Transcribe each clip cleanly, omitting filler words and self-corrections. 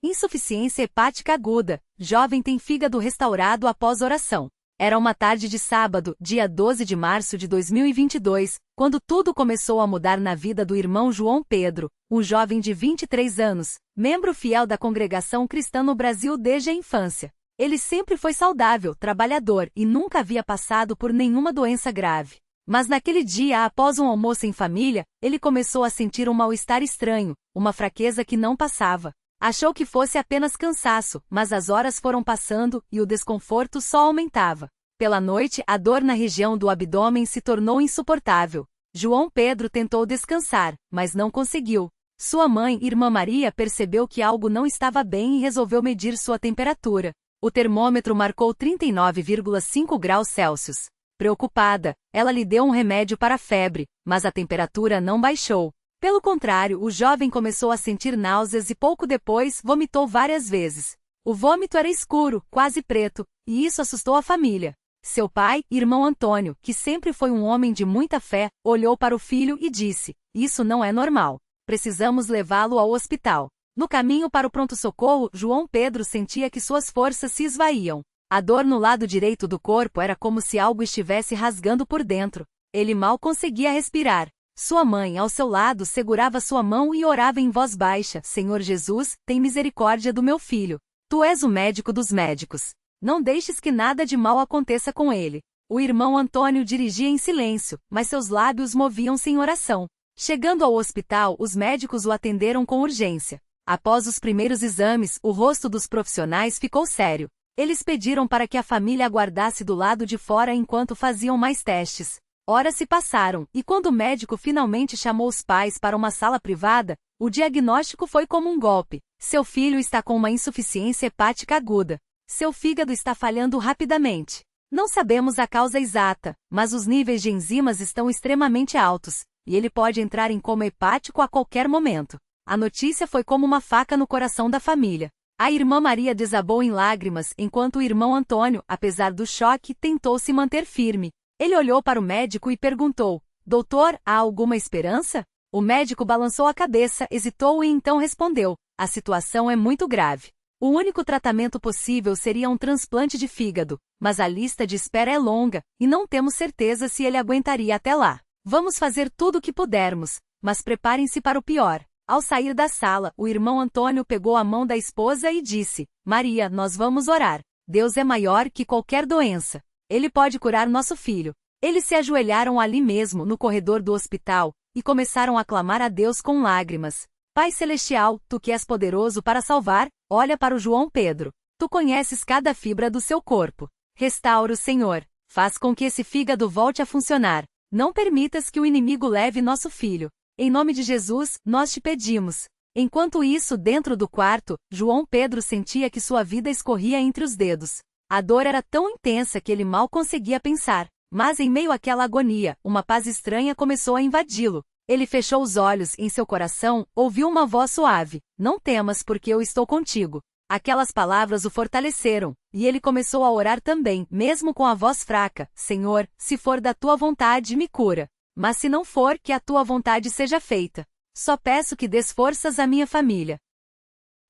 Insuficiência hepática aguda. Jovem tem fígado restaurado após oração. Era uma tarde de sábado, dia 12 de março de 2022, quando tudo começou a mudar na vida do irmão João Pedro, um jovem de 23 anos, membro fiel da congregação cristã no Brasil desde a infância. Ele sempre foi saudável, trabalhador e nunca havia passado por nenhuma doença grave. Mas naquele dia, após um almoço em família, ele começou a sentir um mal-estar estranho, uma fraqueza que não passava. Achou que fosse apenas cansaço, mas as horas foram passando e o desconforto só aumentava. Pela noite, a dor na região do abdômen se tornou insuportável. João Pedro tentou descansar, mas não conseguiu. Sua mãe, Irmã Maria, percebeu que algo não estava bem e resolveu medir sua temperatura. O termômetro marcou 39,5 graus Celsius. Preocupada, ela lhe deu um remédio para a febre, mas a temperatura não baixou. Pelo contrário, o jovem começou a sentir náuseas e pouco depois vomitou várias vezes. O vômito era escuro, quase preto, e isso assustou a família. Seu pai, irmão Antônio, que sempre foi um homem de muita fé, olhou para o filho e disse: "Isso não é normal. Precisamos levá-lo ao hospital." No caminho para o pronto-socorro, João Pedro sentia que suas forças se esvaíam. A dor no lado direito do corpo era como se algo estivesse rasgando por dentro. Ele mal conseguia respirar. Sua mãe, ao seu lado, segurava sua mão e orava em voz baixa: "Senhor Jesus, tem misericórdia do meu filho. Tu és o médico dos médicos. Não deixes que nada de mal aconteça com ele." O irmão Antônio dirigia em silêncio, mas seus lábios moviam-se em oração. Chegando ao hospital, os médicos o atenderam com urgência. Após os primeiros exames, o rosto dos profissionais ficou sério. Eles pediram para que a família aguardasse do lado de fora enquanto faziam mais testes. Horas se passaram, e quando o médico finalmente chamou os pais para uma sala privada, o diagnóstico foi como um golpe. Seu filho está com uma insuficiência hepática aguda. Seu fígado está falhando rapidamente. Não sabemos a causa exata, mas os níveis de enzimas estão extremamente altos, e ele pode entrar em coma hepático a qualquer momento. A notícia foi como uma faca no coração da família. A irmã Maria desabou em lágrimas, enquanto o irmão Antônio, apesar do choque, tentou se manter firme. Ele olhou para o médico e perguntou: "Doutor, há alguma esperança?" O médico balançou a cabeça, hesitou e então respondeu: "A situação é muito grave. O único tratamento possível seria um transplante de fígado, mas a lista de espera é longa, e não temos certeza se ele aguentaria até lá. Vamos fazer tudo o que pudermos, mas preparem-se para o pior." Ao sair da sala, o irmão Antônio pegou a mão da esposa e disse: "Maria, nós vamos orar. Deus é maior que qualquer doença. Ele pode curar nosso filho." Eles se ajoelharam ali mesmo, no corredor do hospital, e começaram a clamar a Deus com lágrimas. "Pai Celestial, Tu que és poderoso para salvar, olha para o João Pedro. Tu conheces cada fibra do seu corpo. Restaura-o, Senhor. Faz com que esse fígado volte a funcionar. Não permitas que o inimigo leve nosso filho. Em nome de Jesus, nós te pedimos." Enquanto isso, dentro do quarto, João Pedro sentia que sua vida escorria entre os dedos. A dor era tão intensa que ele mal conseguia pensar. Mas em meio àquela agonia, uma paz estranha começou a invadi-lo. Ele fechou os olhos e em seu coração ouviu uma voz suave: "Não temas, porque eu estou contigo." Aquelas palavras o fortaleceram, e ele começou a orar também, mesmo com a voz fraca: "Senhor, se for da tua vontade, me cura. Mas se não for, que a tua vontade seja feita. Só peço que dês forças à minha família."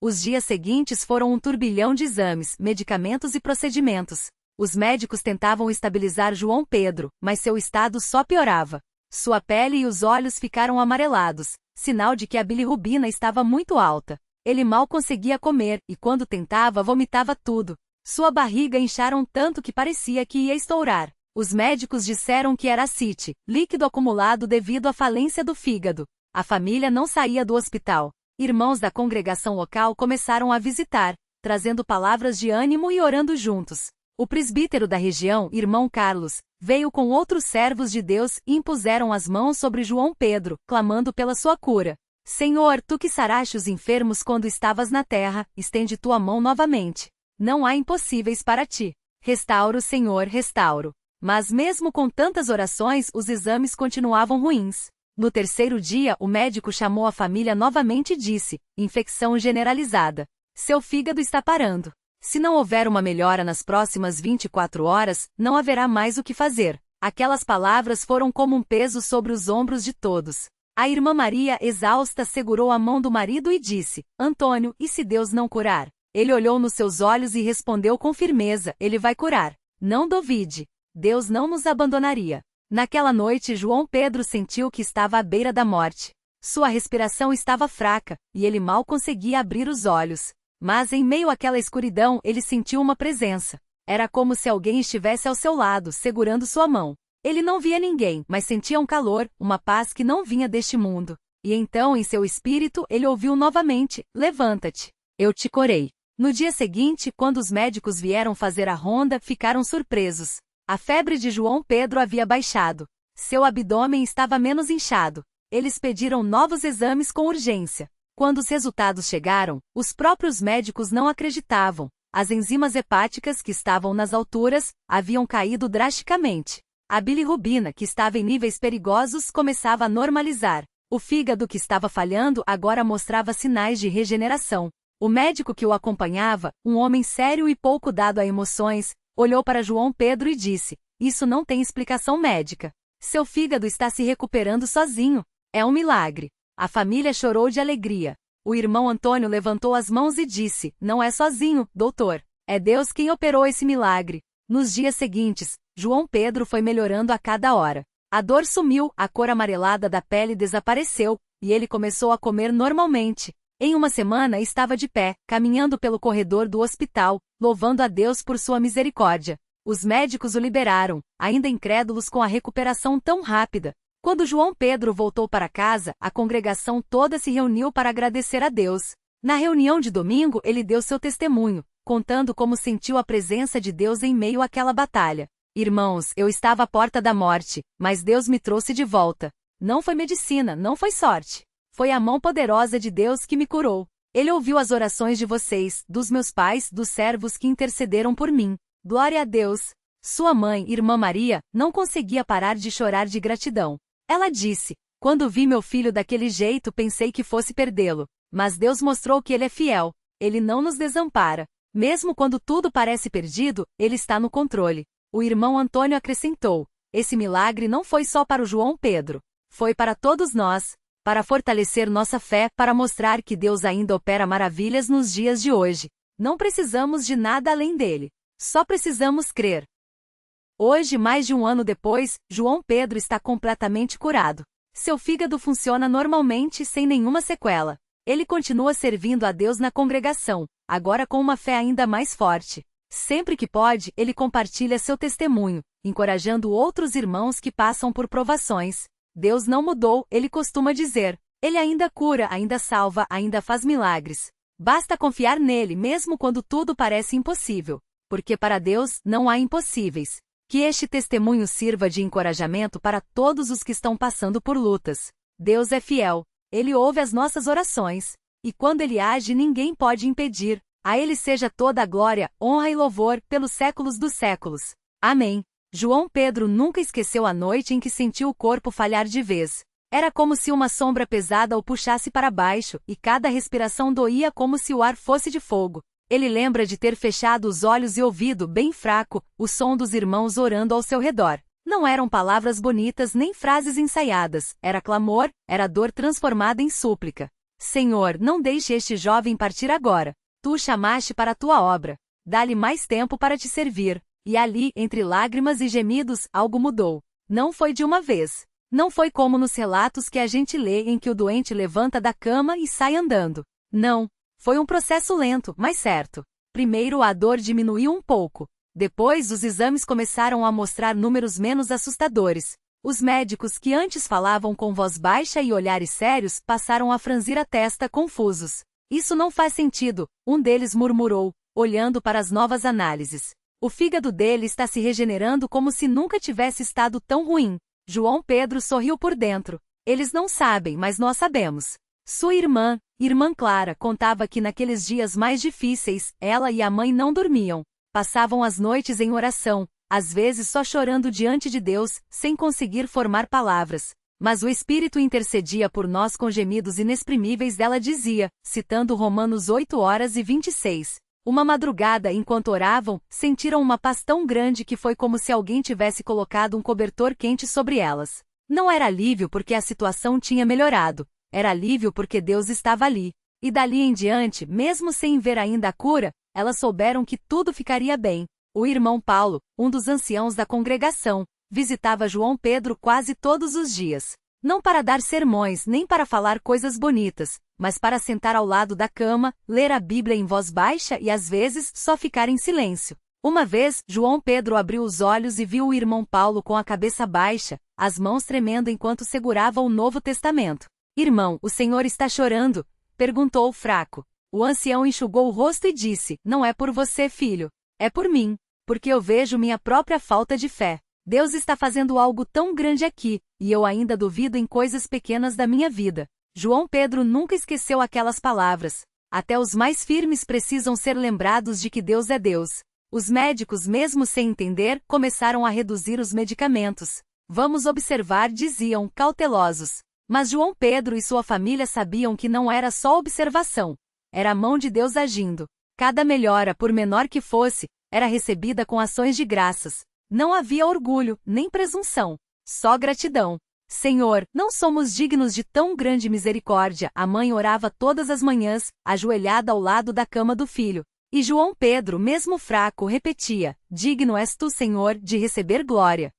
Os dias seguintes foram um turbilhão de exames, medicamentos e procedimentos. Os médicos tentavam estabilizar João Pedro, mas seu estado só piorava. Sua pele e os olhos ficaram amarelados, sinal de que a bilirrubina estava muito alta. Ele mal conseguia comer, e quando tentava, vomitava tudo. Sua barriga incharam tanto que parecia que ia estourar. Os médicos disseram que era ascite, líquido acumulado devido à falência do fígado. A família não saía do hospital. Irmãos da congregação local começaram a visitar, trazendo palavras de ânimo e orando juntos. O presbítero da região, irmão Carlos, veio com outros servos de Deus e impuseram as mãos sobre João Pedro, clamando pela sua cura. "Senhor, Tu que saraste os enfermos quando estavas na terra, estende Tua mão novamente. Não há impossíveis para Ti. Restauro, Senhor, restauro." Mas mesmo com tantas orações, os exames continuavam ruins. No terceiro dia, o médico chamou a família novamente e disse: "Infecção generalizada. Seu fígado está parando. Se não houver uma melhora nas próximas 24 horas, não haverá mais o que fazer." Aquelas palavras foram como um peso sobre os ombros de todos. A irmã Maria, exausta, segurou a mão do marido e disse: Antônio, e se Deus não curar? Ele olhou nos seus olhos e respondeu com firmeza: Ele vai curar. Não duvide. Deus não nos abandonaria. Naquela noite, João Pedro sentiu que estava à beira da morte. Sua respiração estava fraca, e ele mal conseguia abrir os olhos. Mas em meio àquela escuridão, ele sentiu uma presença. Era como se alguém estivesse ao seu lado, segurando sua mão. Ele não via ninguém, mas sentia um calor, uma paz que não vinha deste mundo. E então, em seu espírito, ele ouviu novamente: Levanta-te. Eu te curei. No dia seguinte, quando os médicos vieram fazer a ronda, ficaram surpresos. A febre de João Pedro havia baixado. Seu abdômen estava menos inchado. Eles pediram novos exames com urgência. Quando os resultados chegaram, os próprios médicos não acreditavam. As enzimas hepáticas, que estavam nas alturas, haviam caído drasticamente. A bilirrubina, que estava em níveis perigosos, começava a normalizar. O fígado, que estava falhando, agora mostrava sinais de regeneração. O médico que o acompanhava, um homem sério e pouco dado a emoções, olhou para João Pedro e disse: Isso não tem explicação médica. Seu fígado está se recuperando sozinho. É um milagre. A família chorou de alegria. O irmão Antônio levantou as mãos e disse: Não é sozinho, doutor. É Deus quem operou esse milagre. Nos dias seguintes, João Pedro foi melhorando a cada hora. A dor sumiu, a cor amarelada da pele desapareceu, e ele começou a comer normalmente. Em uma semana estava de pé, caminhando pelo corredor do hospital, louvando a Deus por sua misericórdia. Os médicos o liberaram, ainda incrédulos com a recuperação tão rápida. Quando João Pedro voltou para casa, a congregação toda se reuniu para agradecer a Deus. Na reunião de domingo, ele deu seu testemunho, contando como sentiu a presença de Deus em meio àquela batalha. Irmãos, eu estava à porta da morte, mas Deus me trouxe de volta. Não foi medicina, não foi sorte. Foi a mão poderosa de Deus que me curou. Ele ouviu as orações de vocês, dos meus pais, dos servos que intercederam por mim. Glória a Deus! Sua mãe, irmã Maria, não conseguia parar de chorar de gratidão. Ela disse: Quando vi meu filho daquele jeito, pensei que fosse perdê-lo. Mas Deus mostrou que Ele é fiel. Ele não nos desampara. Mesmo quando tudo parece perdido, Ele está no controle. O irmão Antônio acrescentou: Esse milagre não foi só para o João Pedro. Foi para todos nós. Para fortalecer nossa fé, para mostrar que Deus ainda opera maravilhas nos dias de hoje. Não precisamos de nada além dele. Só precisamos crer. Hoje, mais de um ano depois, João Pedro está completamente curado. Seu fígado funciona normalmente, sem nenhuma sequela. Ele continua servindo a Deus na congregação, agora com uma fé ainda mais forte. Sempre que pode, ele compartilha seu testemunho, encorajando outros irmãos que passam por provações. Deus não mudou, ele costuma dizer. Ele ainda cura, ainda salva, ainda faz milagres. Basta confiar nele mesmo quando tudo parece impossível. Porque para Deus não há impossíveis. Que este testemunho sirva de encorajamento para todos os que estão passando por lutas. Deus é fiel. Ele ouve as nossas orações. E quando Ele age, ninguém pode impedir. A Ele seja toda a glória, honra e louvor, pelos séculos dos séculos. Amém. João Pedro nunca esqueceu a noite em que sentiu o corpo falhar de vez. Era como se uma sombra pesada o puxasse para baixo, e cada respiração doía como se o ar fosse de fogo. Ele lembra de ter fechado os olhos e ouvido, bem fraco, o som dos irmãos orando ao seu redor. Não eram palavras bonitas nem frases ensaiadas, era clamor, era dor transformada em súplica. Senhor, não deixe este jovem partir agora. Tu o chamaste para a tua obra. Dá-lhe mais tempo para te servir. E ali, entre lágrimas e gemidos, algo mudou. Não foi de uma vez. Não foi como nos relatos que a gente lê em que o doente levanta da cama e sai andando. Não. Foi um processo lento, mas certo. Primeiro a dor diminuiu um pouco. Depois os exames começaram a mostrar números menos assustadores. Os médicos que antes falavam com voz baixa e olhares sérios passaram a franzir a testa confusos. Isso não faz sentido, um deles murmurou, olhando para as novas análises. O fígado dele está se regenerando como se nunca tivesse estado tão ruim. João Pedro sorriu por dentro. Eles não sabem, mas nós sabemos. Sua irmã Clara, contava que naqueles dias mais difíceis, ela e a mãe não dormiam. Passavam as noites em oração, às vezes só chorando diante de Deus, sem conseguir formar palavras. Mas o Espírito intercedia por nós com gemidos inexprimíveis, ela dizia, citando Romanos 8h26. Uma madrugada, enquanto oravam, sentiram uma paz tão grande que foi como se alguém tivesse colocado um cobertor quente sobre elas. Não era alívio porque a situação tinha melhorado, era alívio porque Deus estava ali. E dali em diante, mesmo sem ver ainda a cura, elas souberam que tudo ficaria bem. O irmão Paulo, um dos anciãos da congregação, visitava João Pedro quase todos os dias. Não para dar sermões nem para falar coisas bonitas, mas para sentar ao lado da cama, ler a Bíblia em voz baixa e às vezes só ficar em silêncio. Uma vez, João Pedro abriu os olhos e viu o irmão Paulo com a cabeça baixa, as mãos tremendo enquanto segurava o Novo Testamento. Irmão, o senhor está chorando? Perguntou o fraco. O ancião enxugou o rosto e disse, não é por você, filho. É por mim, porque eu vejo minha própria falta de fé. Deus está fazendo algo tão grande aqui, e eu ainda duvido em coisas pequenas da minha vida. João Pedro nunca esqueceu aquelas palavras. Até os mais firmes precisam ser lembrados de que Deus é Deus. Os médicos, mesmo sem entender, começaram a reduzir os medicamentos. Vamos observar, diziam, cautelosos. Mas João Pedro e sua família sabiam que não era só observação. Era a mão de Deus agindo. Cada melhora, por menor que fosse, era recebida com ações de graças. Não havia orgulho, nem presunção. Só gratidão. Senhor, não somos dignos de tão grande misericórdia. A mãe orava todas as manhãs, ajoelhada ao lado da cama do filho. E João Pedro, mesmo fraco, repetia, digno és tu, Senhor, de receber glória.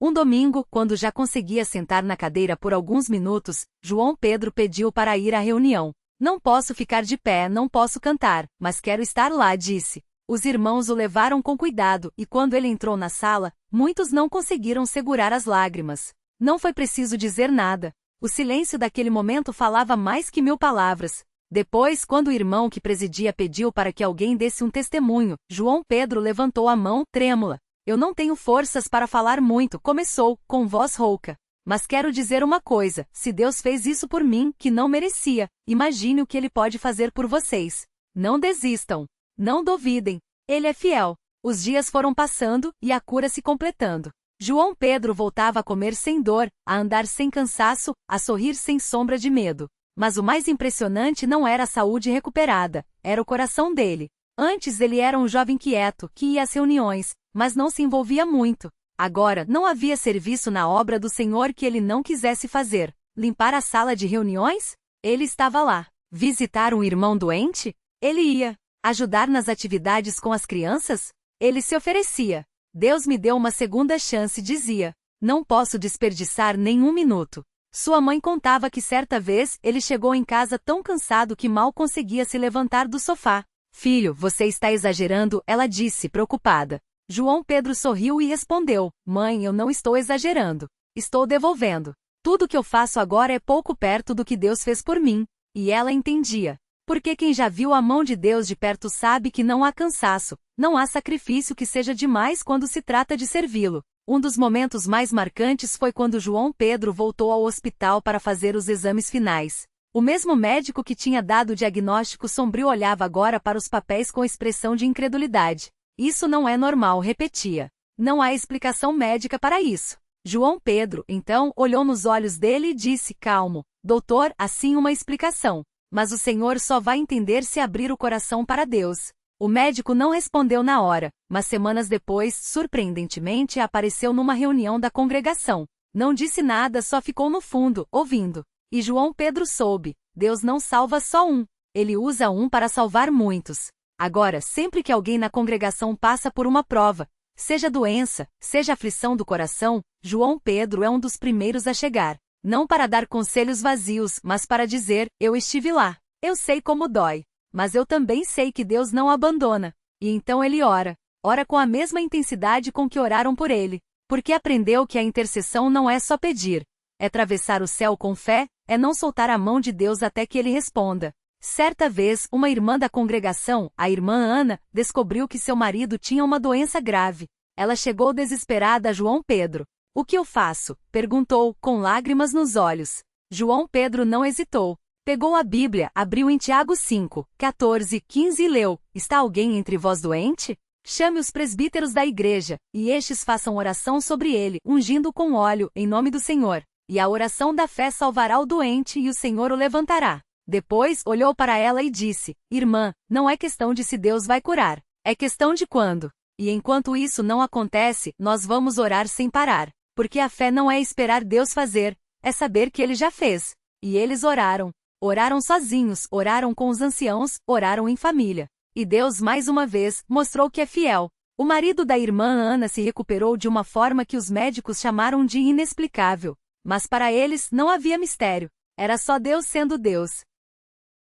Um domingo, quando já conseguia sentar na cadeira por alguns minutos, João Pedro pediu para ir à reunião. Não posso ficar de pé, não posso cantar, mas quero estar lá, disse. Os irmãos o levaram com cuidado, e quando ele entrou na sala, muitos não conseguiram segurar as lágrimas. Não foi preciso dizer nada. O silêncio daquele momento falava mais que 1000 palavras. Depois, quando o irmão que presidia pediu para que alguém desse um testemunho, João Pedro levantou a mão, trêmula. Eu não tenho forças para falar muito, começou, com voz rouca. Mas quero dizer uma coisa, se Deus fez isso por mim, que não merecia, imagine o que Ele pode fazer por vocês. Não desistam. Não duvidem. Ele é fiel. Os dias foram passando, e a cura se completando. João Pedro voltava a comer sem dor, a andar sem cansaço, a sorrir sem sombra de medo. Mas o mais impressionante não era a saúde recuperada, era o coração dele. Antes ele era um jovem quieto, que ia às reuniões, mas não se envolvia muito. Agora, não havia serviço na obra do Senhor que ele não quisesse fazer. Limpar a sala de reuniões? Ele estava lá. Visitar um irmão doente? Ele ia. Ajudar nas atividades com as crianças? Ele se oferecia. Deus me deu uma segunda chance, dizia. Não posso desperdiçar nenhum minuto. Sua mãe contava que certa vez ele chegou em casa tão cansado que mal conseguia se levantar do sofá. Filho, você está exagerando, ela disse, preocupada. João Pedro sorriu e respondeu, mãe, eu não estou exagerando. Estou devolvendo. Tudo que eu faço agora é pouco perto do que Deus fez por mim. E ela entendia. Porque quem já viu a mão de Deus de perto sabe que não há cansaço, não há sacrifício que seja demais quando se trata de servi-lo. Um dos momentos mais marcantes foi quando João Pedro voltou ao hospital para fazer os exames finais. O mesmo médico que tinha dado o diagnóstico sombrio olhava agora para os papéis com expressão de incredulidade. Isso não é normal, repetia. Não há explicação médica para isso. João Pedro, então, olhou nos olhos dele e disse, calmo, doutor, assim uma explicação. Mas o Senhor só vai entender se abrir o coração para Deus. O médico não respondeu na hora, mas semanas depois, surpreendentemente, apareceu numa reunião da congregação. Não disse nada, só ficou no fundo, ouvindo. E João Pedro soube, Deus não salva só um, Ele usa um para salvar muitos. Agora, sempre que alguém na congregação passa por uma prova, seja doença, seja aflição do coração, João Pedro é um dos primeiros a chegar. Não para dar conselhos vazios, mas para dizer, eu estive lá. Eu sei como dói. Mas eu também sei que Deus não abandona. E então ele ora. Ora com a mesma intensidade com que oraram por ele. Porque aprendeu que a intercessão não é só pedir. É atravessar o céu com fé, é não soltar a mão de Deus até que ele responda. Certa vez, uma irmã da congregação, a irmã Ana, descobriu que seu marido tinha uma doença grave. Ela chegou desesperada a João Pedro. O que eu faço? Perguntou, com lágrimas nos olhos. João Pedro não hesitou. Pegou a Bíblia, abriu em Tiago 5, 14, 15 e leu. Está alguém entre vós doente? Chame os presbíteros da igreja, e estes façam oração sobre ele, ungindo com óleo, em nome do Senhor. E a oração da fé salvará o doente e o Senhor o levantará. Depois, olhou para ela e disse, irmã, não é questão de se Deus vai curar. É questão de quando. E enquanto isso não acontece, nós vamos orar sem parar. Porque a fé não é esperar Deus fazer, é saber que Ele já fez. E eles oraram. Oraram sozinhos, oraram com os anciãos, oraram em família. E Deus mais uma vez mostrou que é fiel. O marido da irmã Ana se recuperou de uma forma que os médicos chamaram de inexplicável. Mas para eles não havia mistério. Era só Deus sendo Deus.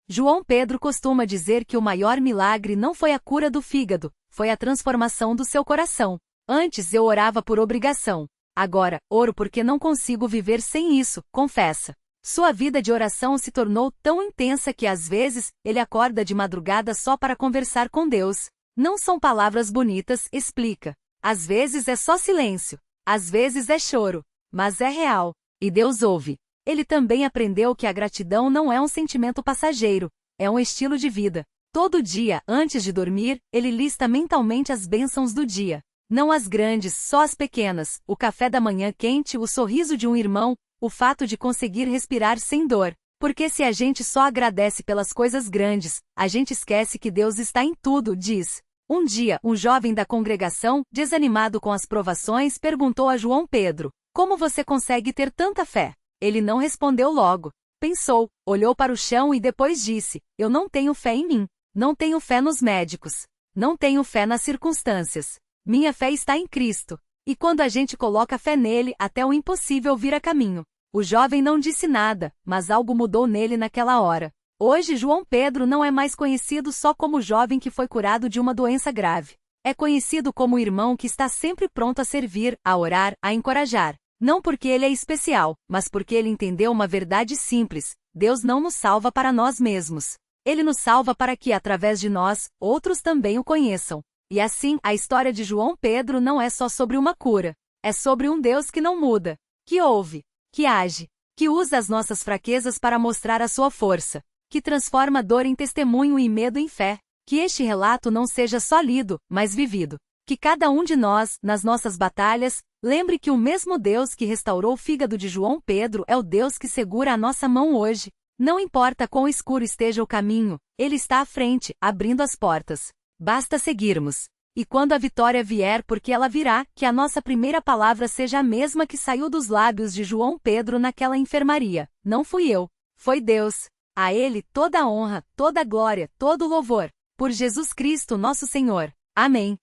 João Pedro costuma dizer que o maior milagre não foi a cura do fígado, foi a transformação do seu coração. Antes eu orava por obrigação. Agora, oro porque não consigo viver sem isso, confessa. Sua vida de oração se tornou tão intensa que às vezes, ele acorda de madrugada só para conversar com Deus. Não são palavras bonitas, explica. Às vezes é só silêncio. Às vezes é choro. Mas é real. E Deus ouve. Ele também aprendeu que a gratidão não é um sentimento passageiro, é um estilo de vida. Todo dia, antes de dormir, ele lista mentalmente as bênçãos do dia. Não as grandes, só as pequenas, o café da manhã quente, o sorriso de um irmão, o fato de conseguir respirar sem dor. Porque se a gente só agradece pelas coisas grandes, a gente esquece que Deus está em tudo, diz. Um dia, um jovem da congregação, desanimado com as provações, perguntou a João Pedro: "Como você consegue ter tanta fé?" Ele não respondeu logo. Pensou, olhou para o chão e depois disse: "Eu não tenho fé em mim. Não tenho fé nos médicos. Não tenho fé nas circunstâncias. Minha fé está em Cristo. E quando a gente coloca fé nele, até o impossível vira caminho." O jovem não disse nada, mas algo mudou nele naquela hora. Hoje João Pedro não é mais conhecido só como o jovem que foi curado de uma doença grave. É conhecido como o irmão que está sempre pronto a servir, a orar, a encorajar. Não porque ele é especial, mas porque ele entendeu uma verdade simples: Deus não nos salva para nós mesmos. Ele nos salva para que, através de nós, outros também o conheçam. E assim, a história de João Pedro não é só sobre uma cura. É sobre um Deus que não muda, que ouve, que age, que usa as nossas fraquezas para mostrar a sua força, que transforma dor em testemunho e medo em fé. Que este relato não seja só lido, mas vivido. Que cada um de nós, nas nossas batalhas, lembre que o mesmo Deus que restaurou o fígado de João Pedro é o Deus que segura a nossa mão hoje. Não importa quão escuro esteja o caminho, Ele está à frente, abrindo as portas. Basta seguirmos. E quando a vitória vier, porque ela virá, que a nossa primeira palavra seja a mesma que saiu dos lábios de João Pedro naquela enfermaria: "Não fui eu, foi Deus." A Ele toda a honra, toda a glória, todo o louvor. Por Jesus Cristo nosso Senhor. Amém.